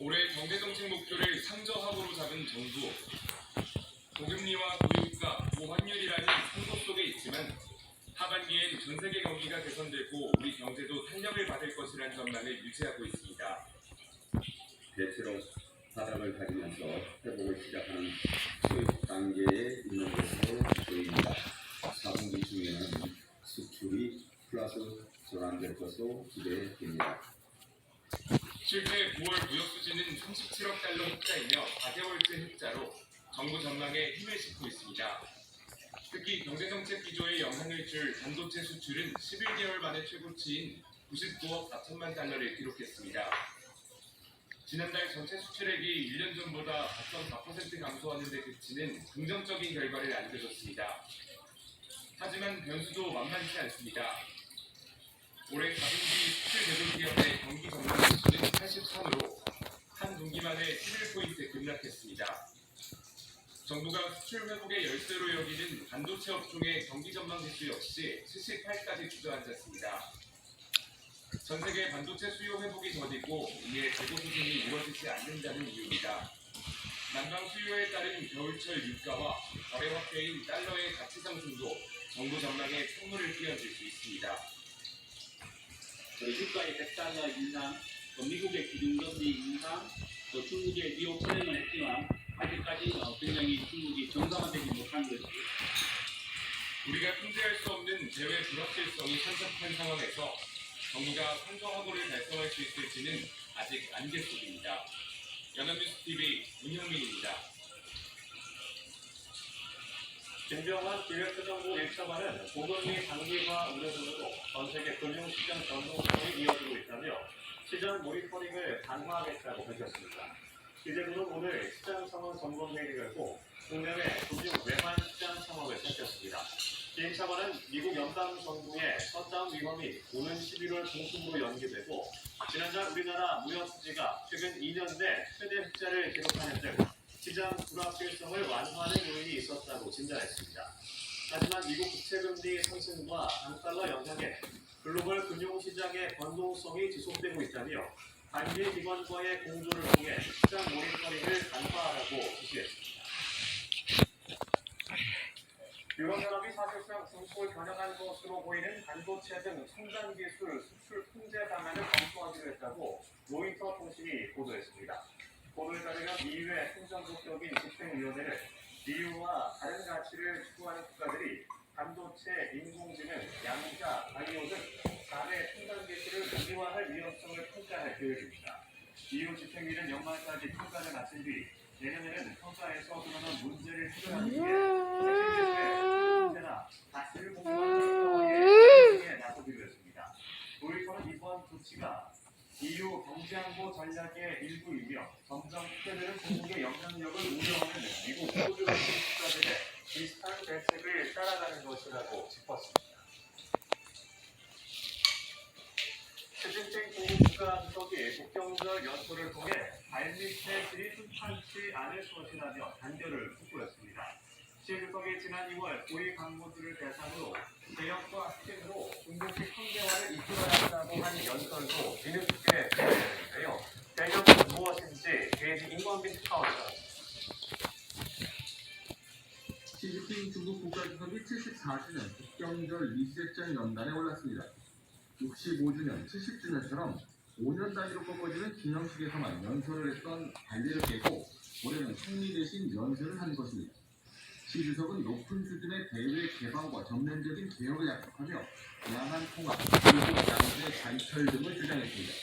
올해 경제정책 목표를 상저하고로 잡은 정부. 고금리와 고유가, 고환율이라는 풍토 속에 있지만 하반기엔 전세계 경기가 개선되고 우리 경제도 탄력을 받을 것이란 전망을 유지하고 있습니다. 대체로 바닥을 다지면서 회복을 시작하는 수입 단계에 있는 것으로 보입니다. 4분기 중에는 수출이 플러스 전환될 것으로 기대됩니다. 실제 9월 무역 수지는 37억 달러 흑자이며 4개월째 흑자로 정부 전망에 힘을 싣고 있습니다. 특히 경제정책 기조에 영향을 줄 반도체 수출은 11개월 만에 최고치인 99억 4천만 달러를 기록했습니다. 지난달 전체 수출액이 1년 전보다 4.4% 감소하는 데 그치는 긍정적인 결과를 안겨줬습니다. 하지만 변수도 만만치 않습니다. 올해 4분기 수출 제조 기업의 경기 전망 지수는 83으로 한 분기 만에 11포인트 급락했습니다. 정부가 수출 회복의 열쇠로 여기는 반도체 업종의 경기 전망 지수 역시 78까지 주저앉았습니다. 전 세계 반도체 수요 회복이 더디고 이에 재고 수준이 이루어지지 않는다는 이유입니다. 난방 수요에 따른 겨울철 유가와 거래 화폐인 달러의 가치 상승도 정부 전망에 찬물을 끼얹을 수 있습니다. 유가의 100달러 인상, 미국의 기준금리 인상, 또 중국의 뉴욕 선행을 했지만 아직까지 굉장히 중국이 정상화되지 못한 것이 우리가 통제할 수 없는 재외 불확실성이 산적한 상황에서 정부가 상저하고를 달성할 수 있을지는 아직 안개 속입니다. 연합뉴스TV 문형민입니다. 김병환 기획재정부 1차관은 고금리 장기화 우려 등으로 전 세계 금융시장 변동성이 이어지고 있다며 시장 모니터링을 강화하겠다고 밝혔습니다. 기재부는 오늘 시장 상황 점검회의를 열고 국내외 금융 외환 시장 상황을 살폈습니다. 김 차관은 미국 연방 정부의 셧다운 위헌이 오는 11월 중순으로 연기되고 지난달 우리나라 무역 수지가 최근 2년 내 최대 흑자를 기록하는 등 시장 불확실성을 완화하는 요인이 있었다고 진단했습니다. 하지만 미국 국채금리 상승과 강달러 영향에 글로벌 금융시장의 변동성이 지속되고 있다며 관계기관과의 공조를 통해 시장 모니터링을 강화하라고 지시했습니다. 유럽연합이 사실상 분포를 변형한 것으로 보이는 반도체 등 첨단기술 수출 통제 방안을 검토하기로 했다고 로이터 통신이 보도했습니다. 보도에 따르면 EU의 행정국적인 집행위원회는 EU와 다른 가치를 추구하는 국가들이 반도체, 인공지능, 양자, 바이오 등 4대 첨단기술을 국제화할 위험성을 평가할 계획입니다. EU 집행위는 연말까지 평가를 마친 뒤 내년에는 평가에서 드러난 문제를 해결하기 위해 핵심 통제나 가치를 공유하는 평가에 나서기로 했습니다. 로이터는 이번 조치가 EU 경제안보 전략의 일부이며 점점 확대되는 중국의 영향력을 우려하는 미국, 호주 같은 국가들의 비슷한 대책을 따라가는 것이라고 짚었습니다. 시진핑 중국 국가주석이 국경절 연설을 통해 발밑의 질이 순탄치 않을 것이라며 단결을 촉구했습니다. 시 주석이 지난 2월 고위 강모들을 대상으로 개혁과 혁신으로 중국식 현대화를 이끌어야 한다고 한 연설도 뒤늦게 진행했는데요. 개혁은 무엇인지 게이지 임원빈 특파원입니다. 시진핑 중국 국가주석이 74주년 국경절 미시제정 연단에 올랐습니다. 65주년, 70주년처럼 5년 단위로 꺾어지는 기념식에서만 연설을 했던 관례를 깨고 올해는 승리 대신 연설을 한 것입니다. 시 주석은 높은 수준의 대외 개방과 전면적인 개혁을 약속하며 양안 통합, 그리고 양대 관철 등을 주장했습니다.